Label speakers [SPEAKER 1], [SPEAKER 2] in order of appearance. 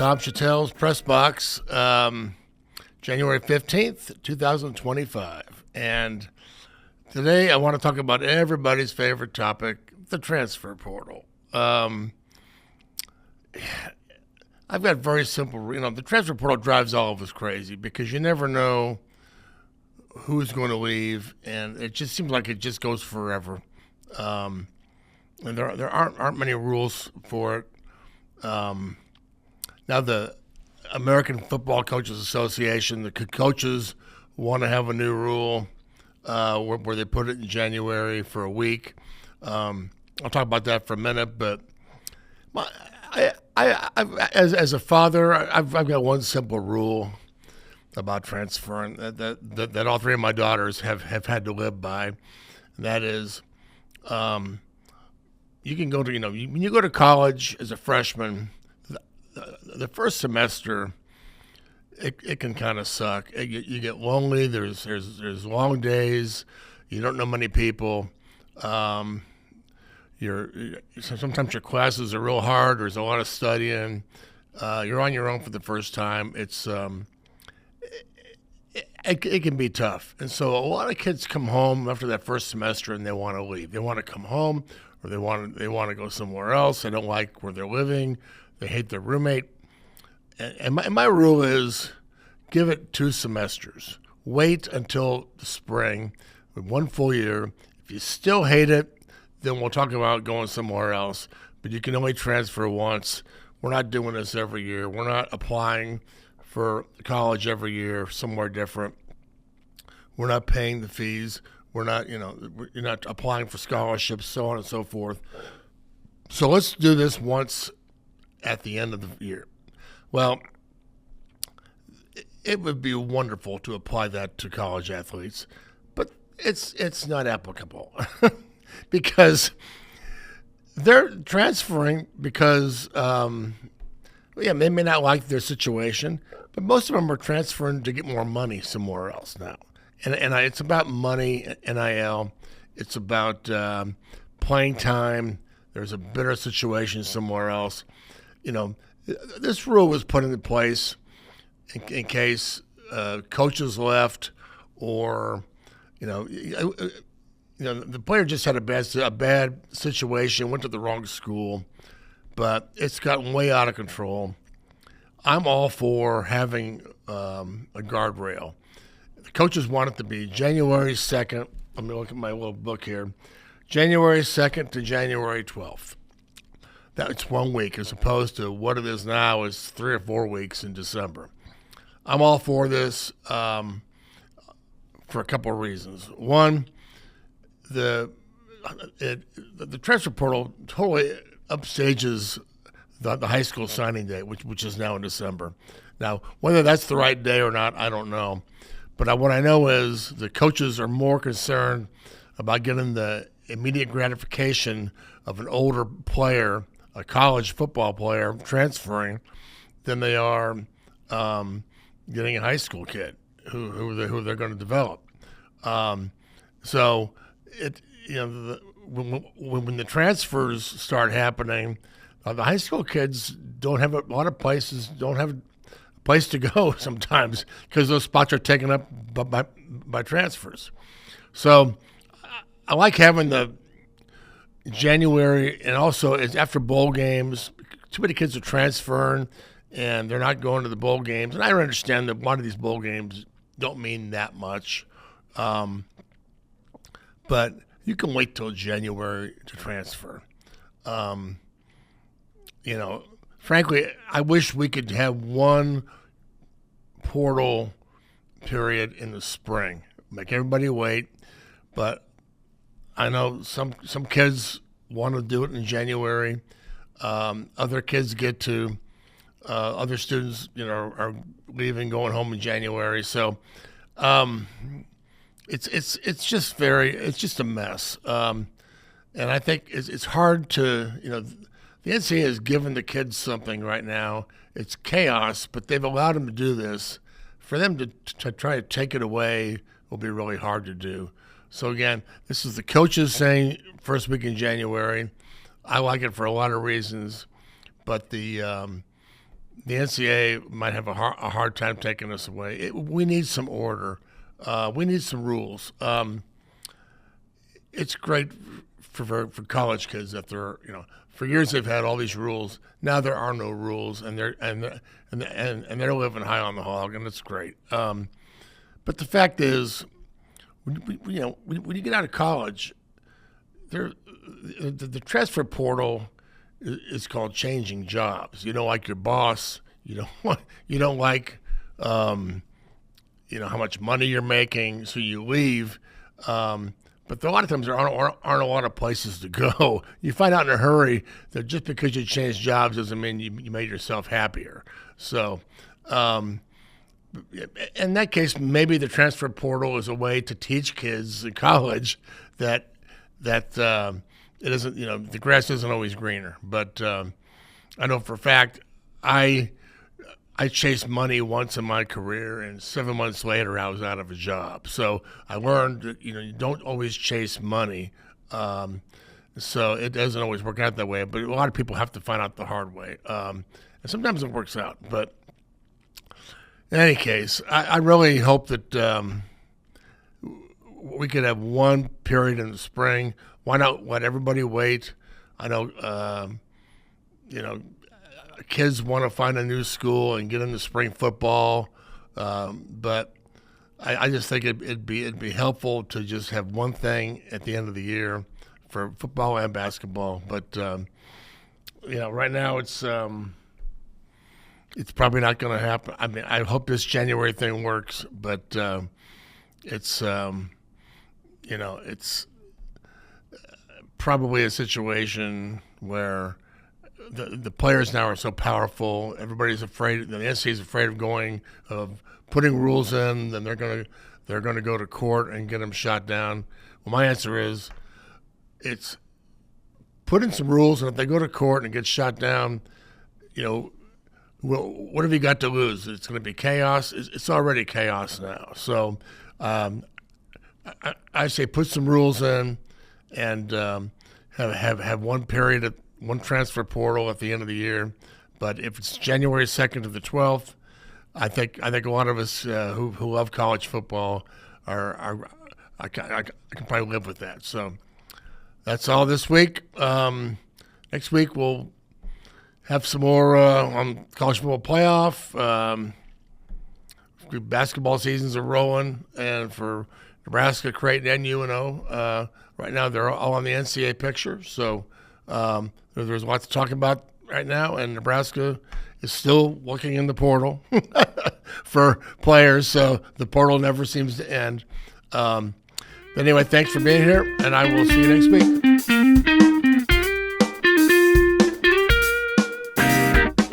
[SPEAKER 1] Tom Shatel's Press Box, January 15th, 2025. And today I want to talk about everybody's favorite topic, the transfer portal. I've got very simple, the transfer portal drives all of us crazy because you never know who's going to leave, and it just seems like it just goes forever. And there aren't many rules for it. Now the American Football Coaches Association, the coaches want to have a new rule where they put it in January for a week. I'll talk about that for a minute, but as a father, I've got one simple rule about transferring that all three of my daughters have had to live by, and that is, you can go to when you go to college as a freshman, the first semester it can kind of suck. You get lonely. There's long days. You don't know many people. Sometimes your classes are real hard. There's a lot of studying. You're on your own for the first time. It can be tough. And so a lot of kids come home after that first semester and they want to leave. They want to come home, or they want to go somewhere else. They don't like where they're living. They hate their roommate. And my rule is give it 2 semesters. Wait until the spring with 1 full year. If you still hate it, then we'll talk about going somewhere else. But you can only transfer once. We're not doing this every year. We're not applying for college every year somewhere different. We're not paying the fees. We're not, you're not applying for scholarships, so on and so forth. So let's do this once at the end of the year. Well, it would be wonderful to apply that to college athletes, but it's not applicable because they're transferring because, they may not like their situation, but most of them are transferring to get more money somewhere else now. And it's about money, NIL. It's about playing time. There's a better situation somewhere else. This rule was put into place in case coaches left, or the player just had a bad situation, went to the wrong school, but it's gotten way out of control. I'm all for having a guardrail. The coaches want it to be January 2nd. Let me look at my little book here. January 2nd to January 12th. That's 1 week, as opposed to what it is now is 3 or 4 weeks in December. I'm all for this for a couple of reasons. One, the transfer portal totally upstages the high school signing day, which is now in December. Now, whether that's the right day or not, I don't know. But what I know is the coaches are more concerned about getting the immediate gratification of an older player, a college football player, transferring than they are getting a high school kid who they're going to develop. So when the transfers start happening, the high school kids don't have a lot of places, don't have a place to go sometimes because those spots are taken up by transfers. So I like having the January, and also it's after bowl games. Too many kids are transferring and they're not going to the bowl games. And I understand that a lot of these bowl games don't mean that much. But you can wait till January to transfer. Frankly, I wish we could have one portal period in the spring. Make everybody wait. But I know some kids want to do it in January. Other kids get to, other students, are leaving, going home in January. So it's just a mess. And I think it's hard to, the NCAA has given the kids something right now. It's chaos, but they've allowed them to do this. For them to try to take it away will be really hard to do. So again, this is the coaches saying first week in January. I like it for a lot of reasons, but the the NCAA might have a hard time taking us away. We need some order. We need some rules. It's great for college kids that for years they've had all these rules. Now there are no rules, and they're living high on the hog, and it's great. But the fact is, when you get out of college, the transfer portal is called changing jobs. You don't like your boss. You don't like how much money you're making, so you leave. But a lot of times there aren't a lot of places to go. You find out in a hurry that just because you changed jobs doesn't mean you made yourself happier. So, in that case, maybe the transfer portal is a way to teach kids in college that it isn't, the grass isn't always greener. But I know for a fact I chased money once in my career, and 7 months later I was out of a job. So I learned that you don't always chase money. So it doesn't always work out that way. But a lot of people have to find out the hard way, and sometimes it works out. But in any case, I really hope that we could have one period in the spring. Why not let everybody wait? I know, kids want to find a new school and get into spring football, but I just think it'd be helpful to just have one thing at the end of the year for football and basketball. But right now it's probably not going to happen. I mean, I hope this January thing works, but it's probably a situation where the players now are so powerful. Everybody's afraid. The NCAA is afraid of putting rules in. Then they're going to go to court and get them shot down. Well, my answer is, it's put in some rules, and if they go to court and get shot down, well, what have you got to lose? It's going to be chaos. It's already chaos now. So I say put some rules in, and have one period, one transfer portal at the end of the year. But if it's January 2nd to the 12th, I think a lot of us who love college football I can probably live with that. So that's all this week. Next week we'll have some more on college football playoff. Basketball seasons are rolling, and for Nebraska, Creighton, and UNO, right now they're all on the NCAA picture. So there's lots to talk about right now, and Nebraska is still looking in the portal for players. So the portal never seems to end. But anyway, thanks for being here, and I will see you next week.